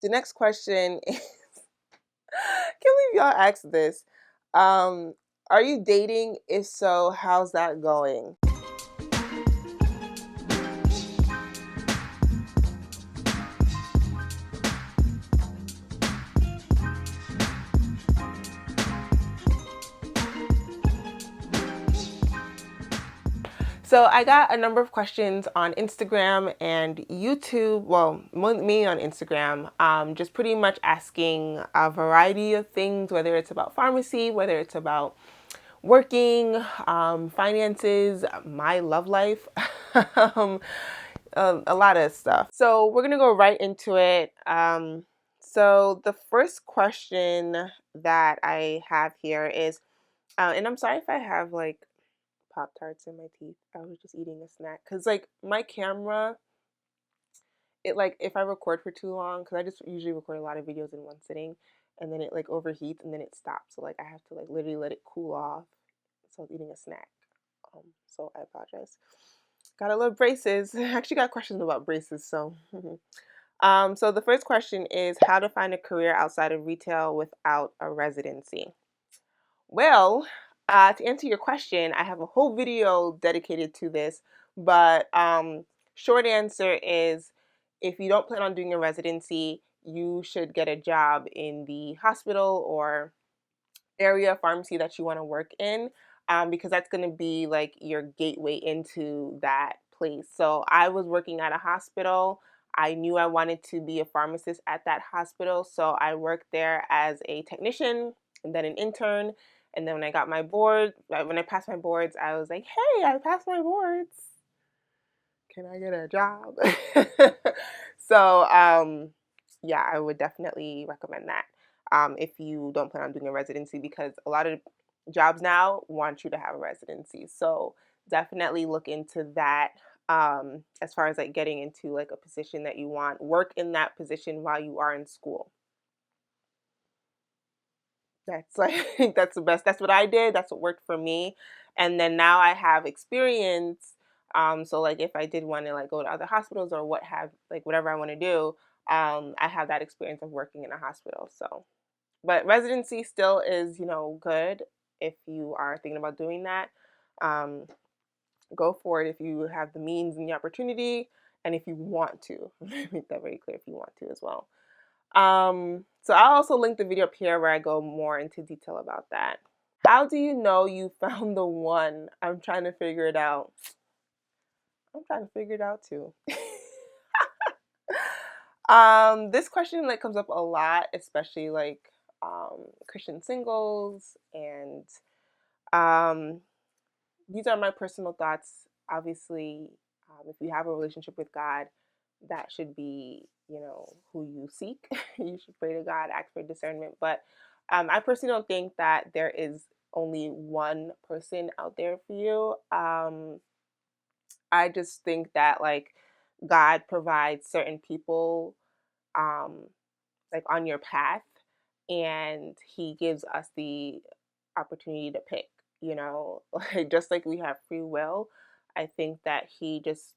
The next question is, can't believe y'all asked this. Um, are you dating? If so, how's that going? So I got a number of questions on Instagram and YouTube. Well, me on Instagram, just pretty much asking a variety of things, whether it's about pharmacy, whether it's about working, finances, my love life, um, a lot of stuff. So we're gonna go right into it. So the first question that I have here is, and I'm sorry if I have like Pop Tarts in my teeth. I was just eating a snack because like my camera, it like if I record for too long, because I just usually record a lot of videos in one sitting, and then it like overheats and then it stops. So like I have to like literally let it cool off. So I was eating a snack. So I apologize. Gotta love braces. I actually got questions about braces. So, so the first question is how to find a career outside of retail without a residency. Well, to answer your question, I have a whole video dedicated to this, but short answer is if you don't plan on doing a residency, you should get a job in the hospital or area pharmacy that you want to work in, because that's going to be like your gateway into that place. So I was working at a hospital. I knew I wanted to be a pharmacist at that hospital, so I worked there as a technician and then an intern. And then when I got my board, when I passed my boards, I was like, "Hey, I passed my boards. Can I get a job?" So, yeah, I would definitely recommend that if you don't plan on doing a residency, because a lot of jobs now want you to have a residency. So definitely look into that, as far as like getting into like a position that you want. Work in that position while you are in school. That's like that's the best. That's what I did. That's what worked for me. And then now I have experience. So like if I did want to like go to other hospitals or what have like whatever I want to do, I have that experience of working in a hospital. So, but residency still is, good if you are thinking about doing that. Um, Go for it if you have the means and the opportunity, and if you want to. Make that very clear if you want to as well. So I'll also link the video up here where I go more into detail about that. How do you know you found the one? I'm trying to figure it out. I'm trying to figure it out too. This question like comes up a lot, especially like Christian singles, and um, these are my personal thoughts. Obviously, if you have a relationship with God, that should be, who you seek. You should pray to God, ask for discernment. But I personally don't think that there is only one person out there for you. I just think that like God provides certain people um, like on your path, and He gives us the opportunity to pick. Like just like we have free will, I think that He just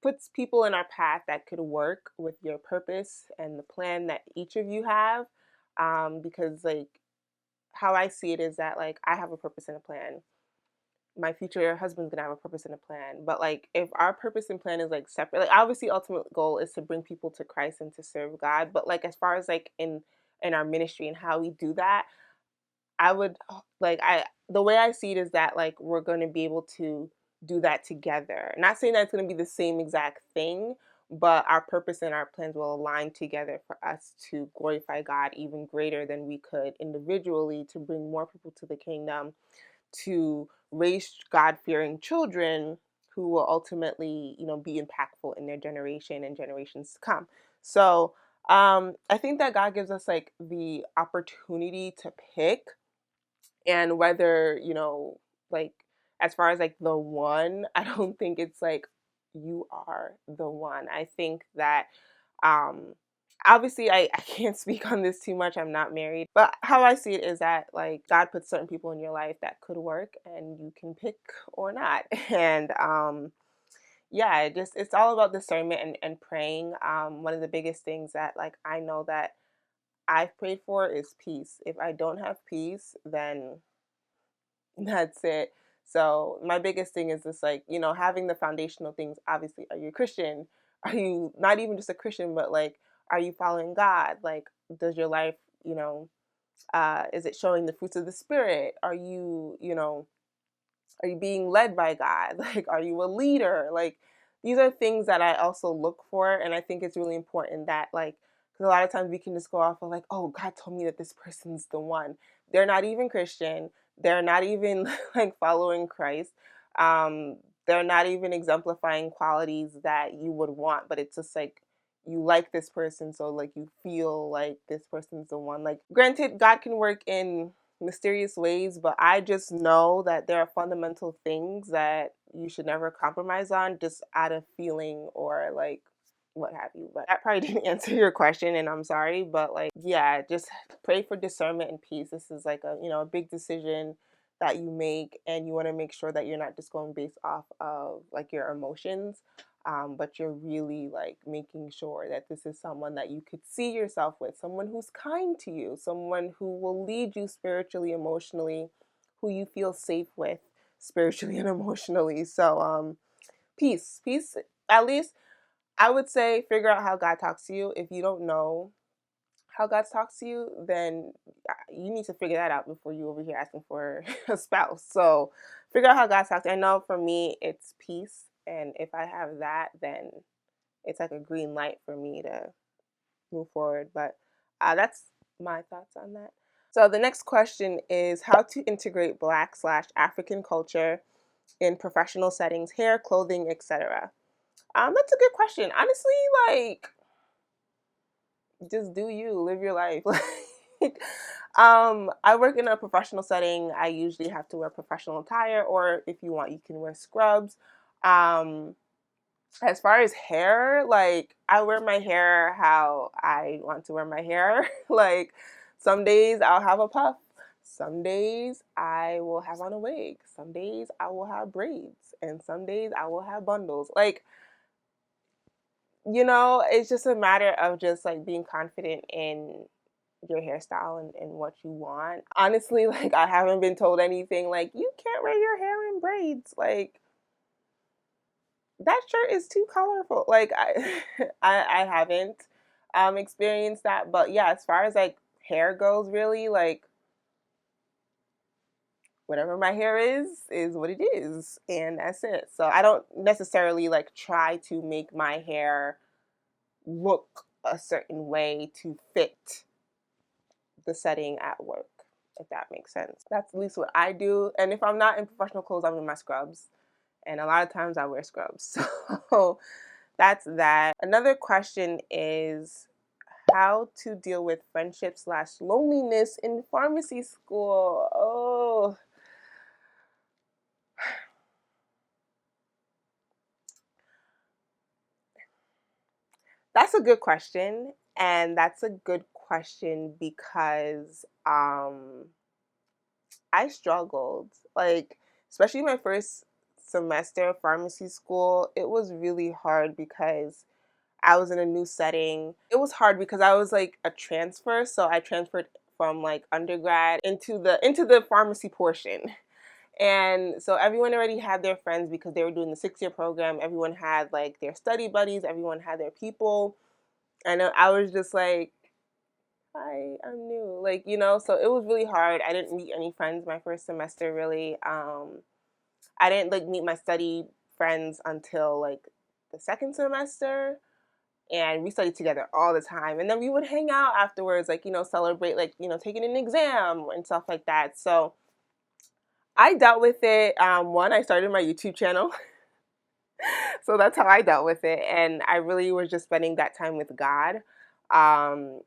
puts people in our path that could work with your purpose and the plan that each of you have. Because like how I see it is that like I have a purpose and a plan. My future husband's gonna have a purpose and a plan. But like if our purpose and plan is like separate, like obviously ultimate goal is to bring people to Christ and to serve God. But like as far as like in our ministry and how we do that, I would like I the way I see it is that like we're going to be able to do that together. Not saying that it's going to be the same exact thing, but our purpose and our plans will align together for us to glorify God even greater than we could individually, to bring more people to the kingdom, to raise God-fearing children who will ultimately, be impactful in their generation and generations to come. So, I think that God gives us like the opportunity to pick, and whether like as far as like the one, I don't think it's like you are the one. I think that um obviously I can't speak on this too much, I'm not married, but how I see it is that like God puts certain people in your life that could work and you can pick or not. And yeah, it's all about discernment and praying. One of the biggest things that like I know that I've prayed for is peace. If I don't have peace, then that's it. So my biggest thing is just like, having the foundational things. Obviously, are you a Christian? Are you not even just a Christian, but like, are you following God? Like, does your life, is it showing the fruits of the spirit? Are you being led by God? Like, are you a leader? Like, these are things that I also look for. And I think it's really important that, like, because a lot of times we can just go off of, like, oh, God told me that this person's the one. They're not even Christian. They're not even, like, following Christ. Um, they're not even exemplifying qualities that you would want, but it's just like, you like this person, so like you feel like this person's the one. Like, granted, God can work in mysterious ways, but I just know that there are fundamental things that you should never compromise on just out of feeling or like what have you. But that probably didn't answer your question, and I'm sorry, but like, yeah, just pray for discernment and peace. This is like a big decision that you make, and you want to make sure that you're not just going based off of like your emotions, but you're really like making sure that this is someone that you could see yourself with, someone who's kind to you, someone who will lead you spiritually, emotionally, who you feel safe with spiritually and emotionally. So, peace. At least I would say figure out how God talks to you. If you don't know how God talks to you, then you need to figure that out before you over here asking for a spouse. So figure out how God talks to you. I know for me, it's peace. And if I have that, then it's like a green light for me to move forward. But that's my thoughts on that. So the next question is how to integrate Black/African culture in professional settings, hair, clothing, etc. That's a good question. Honestly, like, just do you, live your life. Like, I work in a professional setting. I usually have to wear professional attire, or if you want, you can wear scrubs. Um, as far as hair, like, I wear my hair how I want to wear my hair. Like, some days I'll have a puff. Some days I will have on a wig. Some days I will have braids. And some days I will have bundles. Like, it's just a matter of just like being confident in your hairstyle and what you want. Honestly, like, I haven't been told anything like you can't wear your hair in braids. Like, that shirt is too colorful. Like, I haven't experienced that. But yeah, as far as like hair goes, really, like, whatever my hair is what it is, and that's it. So I don't necessarily like try to make my hair look a certain way to fit the setting at work, if that makes sense. That's at least what I do. And if I'm not in professional clothes, I'm in my scrubs. And a lot of times I wear scrubs. So that's that. Another question is how to deal with friendship/loneliness in pharmacy school. Oh, that's a good question. And that's a good question because I struggled. Like, especially my first semester of pharmacy school, it was really hard because I was in a new setting. It was hard because I was like a transfer, so I transferred from like undergrad into the pharmacy portion. And so everyone already had their friends because they were doing the 6-year program. Everyone had like their study buddies, everyone had their people. And I was just like, hi, I'm new. Like, so it was really hard. I didn't meet any friends my first semester really. I didn't like meet my study friends until like the second semester, and we studied together all the time. And then we would hang out afterwards, like, celebrate, like, taking an exam and stuff like that. So I dealt with it. One, I started my YouTube channel. So that's how I dealt with it. And I really was just spending that time with God,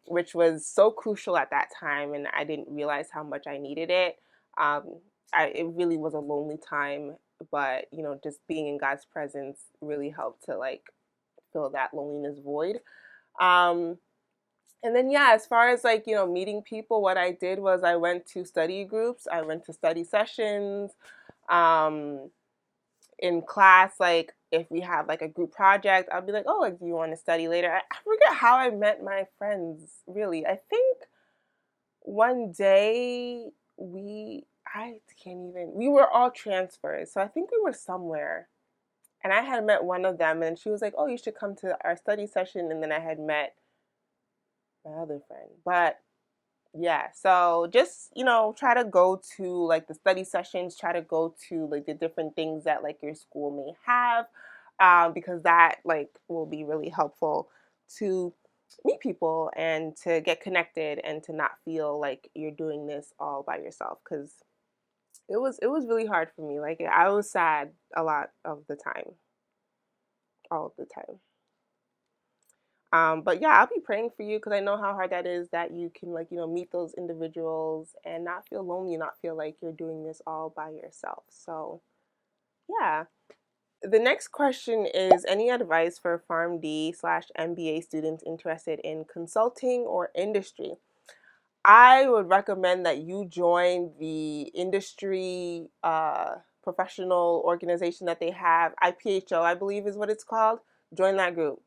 which was so crucial at that time. And I didn't realize how much I needed it. Um, it really was a lonely time, but, just being in God's presence really helped to like fill that loneliness void. Um, and then, yeah, as far as like, meeting people, what I did was I went to study groups, I went to study sessions. Um, in class, like, if we have like a group project, I'll be like, oh, like, do you want to study later? I forget how I met my friends, really. I think one day I can't even, we were all transfers. So I think we were somewhere. And I had met one of them, and she was like, oh, you should come to our study session. And then I had met my other friend. But yeah, so just, try to go to like the study sessions, try to go to like the different things that like your school may have, because that like will be really helpful to meet people and to get connected and to not feel like you're doing this all by yourself, because it was really hard for me. Like I was sad a lot of the time, all of the time. But yeah, I'll be praying for you because I know how hard that is, that you can like, meet those individuals and not feel lonely, not feel like you're doing this all by yourself. So yeah. The next question is, any advice for PharmD/MBA students interested in consulting or industry? I would recommend that you join the industry professional organization that they have. IPHO, I believe is what it's called. Join that group.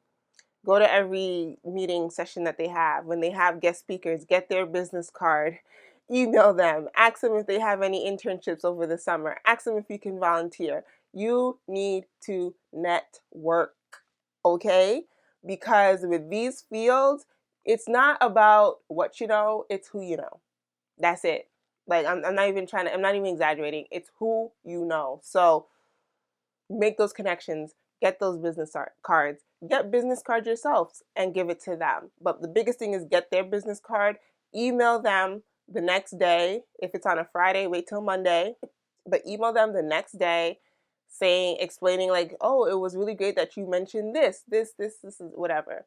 Go to every meeting session that they have. When they have guest speakers, get their business card, email them, ask them if they have any internships over the summer, ask them if you can volunteer. You need to network, okay? Because with these fields, it's not about what you know, it's who you know. That's it. Like, I'm not even I'm not even exaggerating. It's who you know. So make those connections, get those business cards, get business cards yourselves and give it to them. But the biggest thing is get their business card, email them the next day. If it's on a Friday, wait till Monday, but email them the next day saying, explaining like, oh, it was really great that you mentioned this is whatever.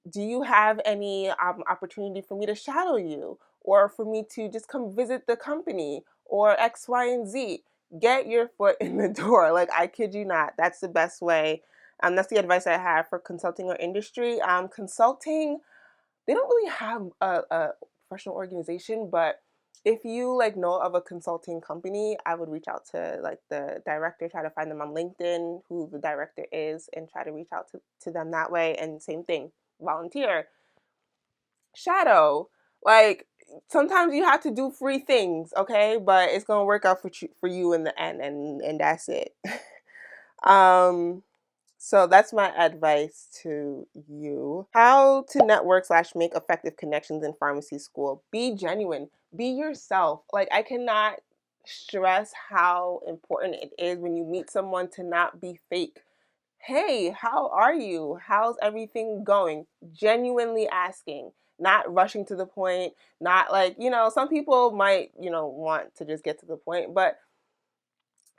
Do you have any opportunity for me to shadow you, or for me to just come visit the company, or X, Y, and Z? Get your foot in the door. Like, I kid you not. That's the best way. That's the advice I have for consulting or industry. Consulting, they don't really have a professional organization, but if you like know of a consulting company, I would reach out to like the director, try to find them on LinkedIn, who the director is, and try to reach out to them that way. And same thing, volunteer, shadow. Like, sometimes you have to do free things, okay? But it's gonna work out for you in the end, and that's it. um, so that's my advice to you. How to network/make effective connections in pharmacy school. Be genuine. Be yourself. Like, I cannot stress how important it is when you meet someone to not be fake. Hey, how are you? How's everything going? Genuinely asking, not rushing to the point, not like, some people might, want to just get to the point, but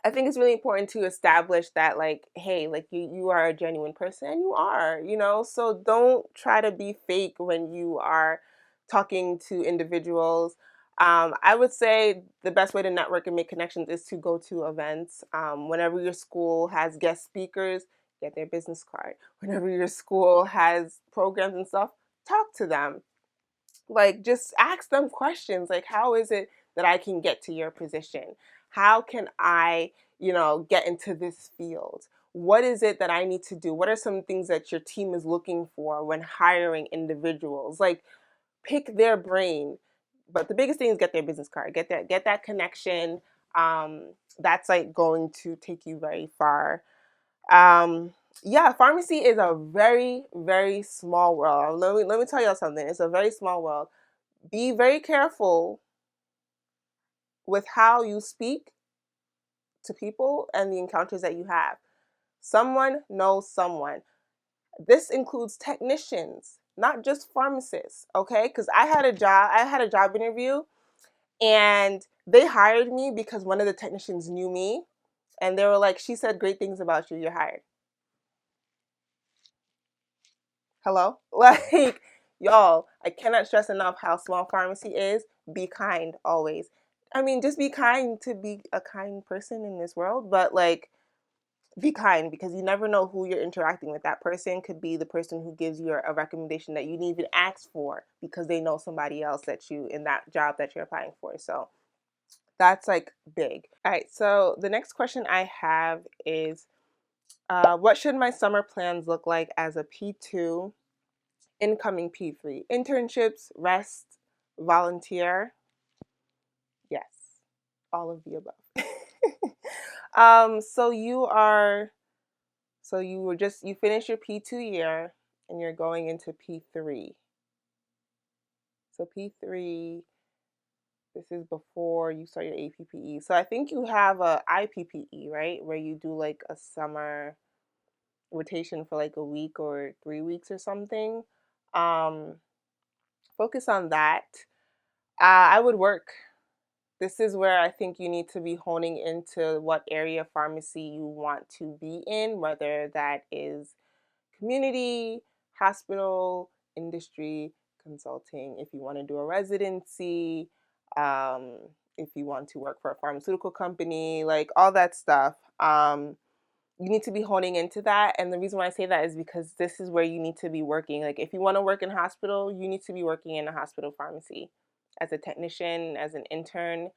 I think it's really important to establish that, like, hey, like you are a genuine person, and you are, so don't try to be fake when you are talking to individuals. I would say the best way to network and make connections is to go to events. Whenever your school has guest speakers, get their business card. Whenever your school has programs and stuff, talk to them. Like, just ask them questions like, how is it that I can get to your position? How can I, get into this field? What is it that I need to do? What are some things that your team is looking for when hiring individuals? Like, pick their brain. But the biggest thing is get their business card. Get that connection. That's like going to take you very far. Um, yeah, pharmacy is a very, very small world. Let me tell y'all something. It's a very small world. Be very careful with how you speak to people and the encounters that you have. Someone knows someone. This includes technicians, not just pharmacists, okay? Because I had a job interview, and they hired me because one of the technicians knew me, and they were like, she said great things about you, you're hired. Hello? Like, y'all, I cannot stress enough how small pharmacy is. Be kind always. I mean, just be kind to be a kind person in this world, but like, be kind, because you never know who you're interacting with. That person could be the person who gives you a recommendation that you didn't even ask for because they know somebody else that you in that job that you're applying for. So that's like big. All right. So the next question I have is, What should my summer plans look like as a P2, incoming P3? Internships, rest, volunteer? Yes, all of the above. So you finished your P2 year and you're going into P3. So P3, this is before you start your APPE. So I think you have a IPPE, right? Where you do like a summer rotation for like a week or 3 weeks or something. Um, Focus on that. I would work. This is where I think you need to be honing into what area of pharmacy you want to be in, whether that is community, hospital, industry, consulting, if you want to do a residency, um, if you want to work for a pharmaceutical company, like all that stuff. You need to be honing into that. And the reason why I say that is because this is where you need to be working. Like if you want to work in hospital, you need to be working in a hospital pharmacy as a technician, as an intern,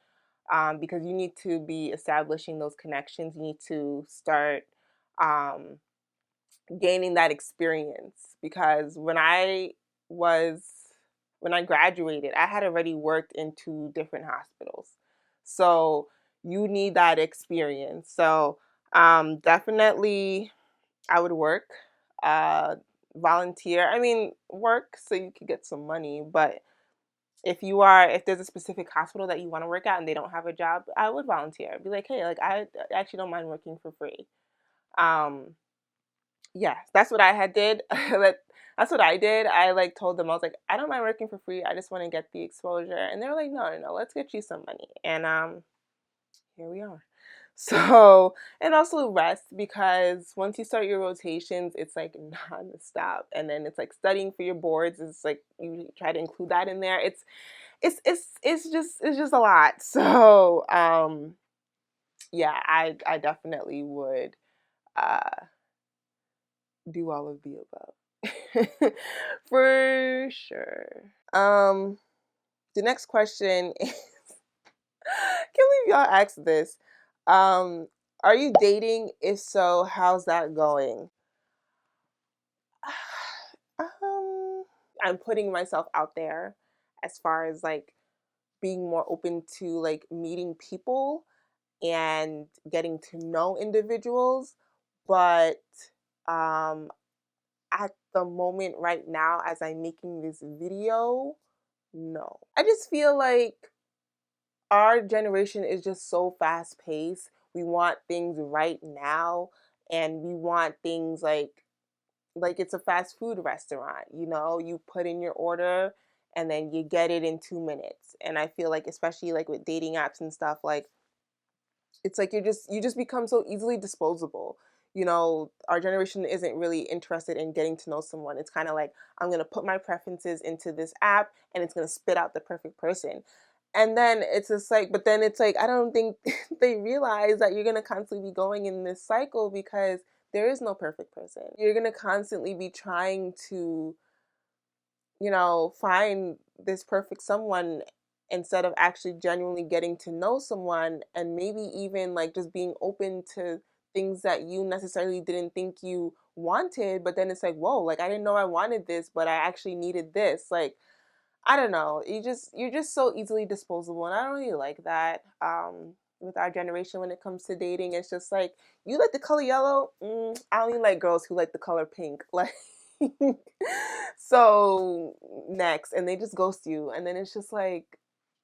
because you need to be establishing those connections. You need to start um, gaining that experience because was when I graduated, I had already worked in 2 different hospitals. So you need that experience. So definitely I would work, uh, volunteer. I mean, work so you could get some money, but if there's a specific hospital that you want to work at and they don't have a job, I would volunteer. Be like, hey, like I actually don't mind working for free. Um, yeah, that's what I had did. That's what I did. I like told them I was like, I don't mind working for free. I just want to get the exposure, and they're like, no, no, no, let's get you some money, and here we are. So, and also rest because once you start your rotations, it's like non-stop, and then it's like studying for your boards. It's like you try to include that in there. It's just a lot. So, yeah, I definitely would uh do all of the above. For sure. The next question is can't believe y'all asked this. Um, are you dating? If so, how's that going? Um, I'm putting myself out there as far as like being more open to like meeting people and getting to know individuals, but um at the moment right now as I'm making this video, no. I just feel like our generation is just so fast paced. We want things right now and we want things like it's a fast food restaurant, you know, you put in your order and then you get it in 2 minutes. And I feel like especially like with dating apps and stuff like it's like you just become so easily disposable. You know, our generation isn't really interested in getting to know someone. It's kind of like I'm going to put my preferences into this app and it's going to spit out the perfect person. And then it's just like but then it's like I don't think they realize that you're going to constantly be going in this cycle because there is no perfect person. You're going to constantly be trying to find this perfect someone instead of actually genuinely getting to know someone and maybe even like just being open to things that you necessarily didn't think you wanted, but then it's like, whoa, like I didn't know I wanted this, but I actually needed this. Like, I don't know. You're just so easily disposable and I don't really like that. With our generation when it comes to dating, it's just like you like the color yellow. I only like girls who like the color pink. Like, so next, and they just ghost you, and then it's just like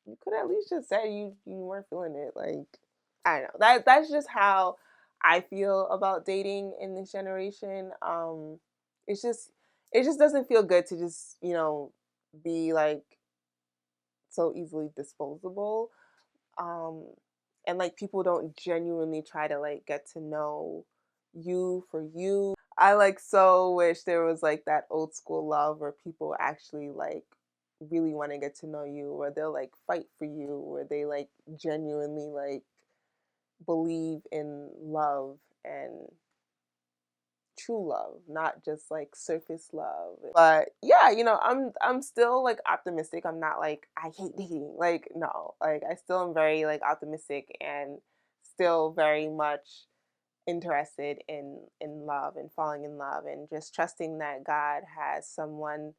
you could at least just say you weren't feeling it. Like, I don't know. That's just how I feel about dating in this generation. It's just it just doesn't feel good to just be like so easily disposable. Um, and like people don't genuinely try to like get to know you for you. I like so wish there was like that old school love where people actually like really want to get to know you, where they'll like fight for you, where they like genuinely like believe in love and true love, not just like surface love. But yeah, I'm still like optimistic. I'm not like I hate dating. Like no, like I still am very like optimistic and still very much interested in love and falling in love and just trusting that God has someone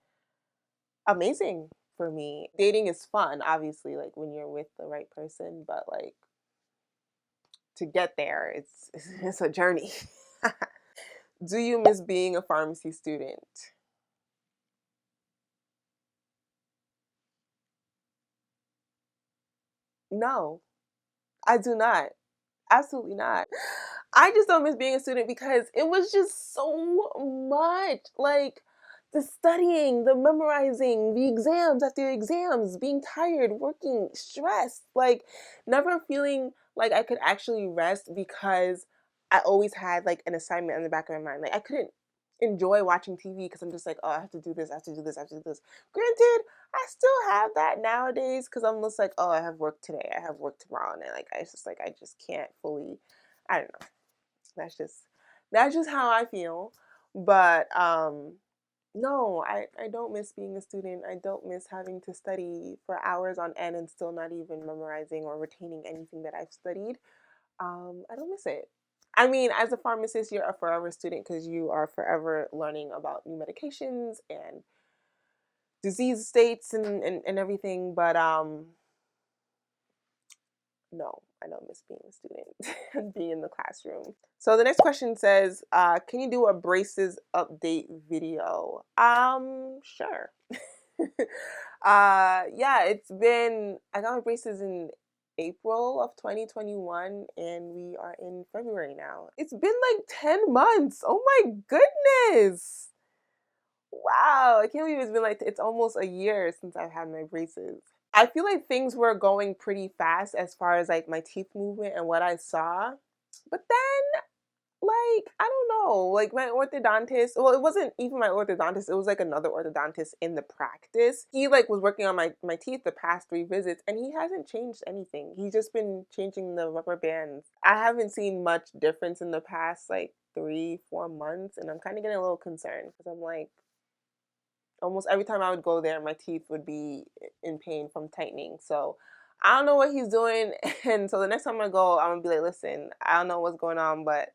amazing for me. Dating is fun, obviously, like when you're with the right person, but like to get there, it's a journey. Do you miss being a pharmacy student? No, I do not. Absolutely not. I just don't miss being a student because it was just so much. Like the studying, the memorizing, the exams after exams, being tired, working, stressed, like never feeling like I could actually rest because I always had like an assignment in the back of my mind. Like I couldn't enjoy watching TV because I'm just like, oh, I have to do this, I have to do this, I have to do this. Granted, I still have that nowadays because I'm just like, oh, I have work today, I have work tomorrow, and like I just like I just can't fully. I don't know. That's just how I feel. But no, I don't miss being a student. I don't miss having to study for hours on end and still not even memorizing or retaining anything that I've studied. I don't miss it. I mean, as a pharmacist, you're a forever student because you are forever learning about new medications and disease states and everything. But no, I don't miss being a student and being in the classroom. So the next question says, can you do a braces update video? Sure. Yeah, I got my braces in April of 2021 and we are in February now. It's been like 10 months. Oh my goodness. Wow, I can't believe it's been like, it's almost a year since I've had my braces. I feel like things were going pretty fast as far as like my teeth movement and what I saw. But then, like, I don't know, like my orthodontist, well, it wasn't even my orthodontist, it was like another orthodontist in the practice. He like was working on my teeth the past 3 visits and he hasn't changed anything. He's just been changing the rubber bands. I haven't seen much difference in the past like 3, 4 months and I'm kind of getting a little concerned because I'm like, almost every time I would go there, my teeth would be in pain from tightening. So I don't know what he's doing. And so the next time I go, I'm gonna be like, listen, I don't know what's going on, but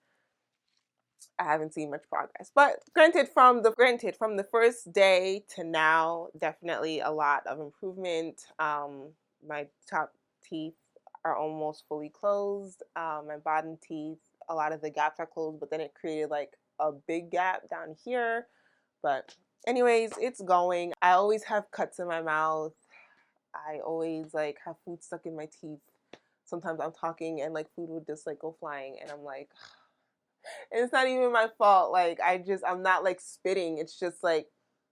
I haven't seen much progress. But granted from the first day to now, definitely a lot of improvement. My top teeth are almost fully closed. My bottom teeth, a lot of the gaps are closed, but then it created like a big gap down here. But anyways, it's going. I always have cuts in my mouth. I always like have food stuck in my teeth. Sometimes I'm talking and like food would just like go flying and I'm like and it's not even my fault. Like I'm not like spitting. It's just like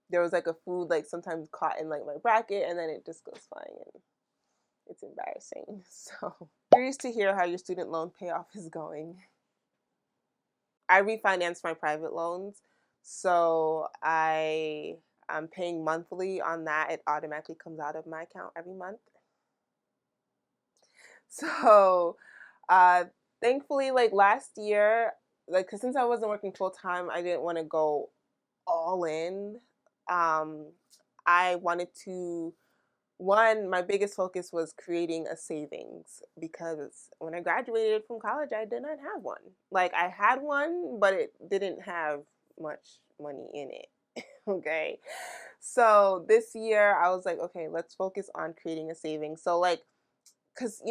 there was like a food like sometimes caught in like my bracket and then it just goes flying and it's embarrassing. So curious to hear how your student loan payoff is going. I refinanced my private loans, so I'm paying monthly on that. It automatically comes out of my account every month. So, uh, thankfully, like last year, like 'cause since I wasn't working full time, I didn't want to go all in. Um, I wanted to one, my biggest focus was creating a savings because when I graduated from college, I did not have one. Like I had one, but it didn't have much money in it. Okay. So this year I was like, okay, let's focus on creating a savings. So like cuz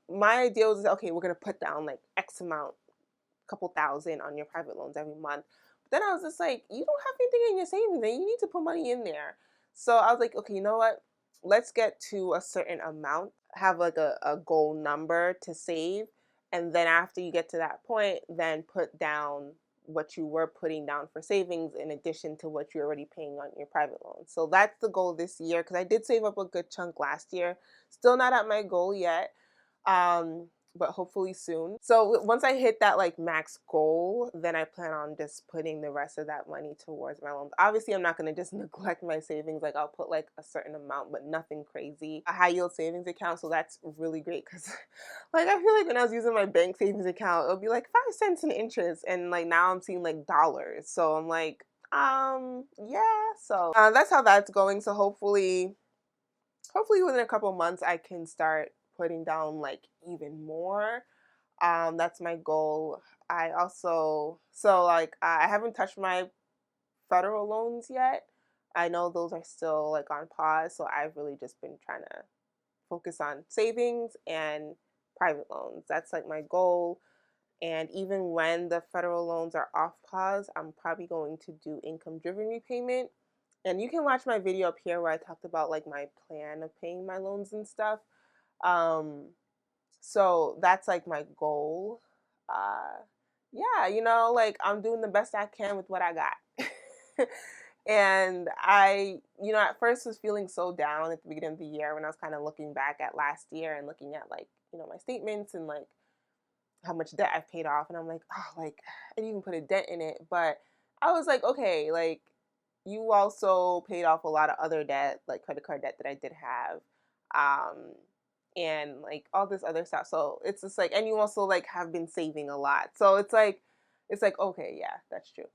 my idea was okay, we're going to put down like X amount, couple thousand on your private loans every month. But then I was just like, you don't have anything in your savings and you need to put money in there. So I was like, okay, you know what? Let's get to a certain amount, have like a goal number to save. And then after you get to that point, then put down what you were putting down for savings in addition to what you're already paying on your private loan. So that's the goal this year because I did save up a good chunk last year. Still not at my goal yet. Um, but hopefully soon. So once I hit that like max goal, then I plan on just putting the rest of that money towards my loans. Obviously, I'm not going to just neglect my savings. Like I'll put like a certain amount, but nothing crazy. A high yield savings account, so that's really great because like I feel like when I was using my bank savings account, it'll be like 5 cents in interest, and like now I'm seeing like dollars. So I'm like, yeah. So that's how that's going. So hopefully within a couple months I can start putting down like even more. That's my goal. I also, so like, I haven't touched my federal loans yet. I know those are still like on pause, so I've really just been trying to focus on savings and private loans. That's like my goal. And even when the federal loans are off pause, I'm probably going to do income driven repayment. And you can watch my video up here where I talked about like my plan of paying my loans and stuff. Um, so that's like my goal. Uh, yeah, like I'm doing the best I can with what I got. And at first was feeling so down at the beginning of the year when I was kind of looking back at last year and looking at like, my statements and like how much debt I've paid off. And I'm like, oh, like I didn't even put a dent in it. But I was like, okay, like you also paid off a lot of other debt, like credit card debt that I did have. Um, and like all this other stuff. So it's just like, and you also like have been saving a lot. So it's like, okay, yeah, that's true.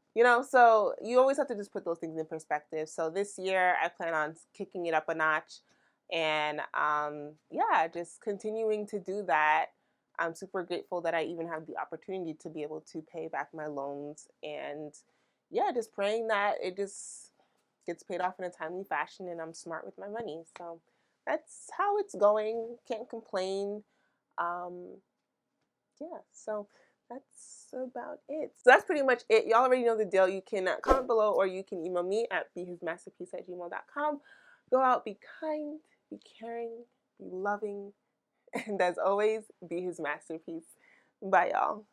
So you always have to just put those things in perspective. So this year I plan on kicking it up a notch and yeah, just continuing to do that. I'm super grateful that I even have the opportunity to be able to pay back my loans and yeah, just praying that it just gets paid off in a timely fashion and I'm smart with my money. So that's how it's going. Can't complain. Um, yeah, so that's about it. So that's pretty much it. Y'all already know the deal. You can comment below or you can email me at behismasterpiece@gmail.com. Go out, be kind, be caring, be loving, and as always, be his masterpiece. Bye, y'all.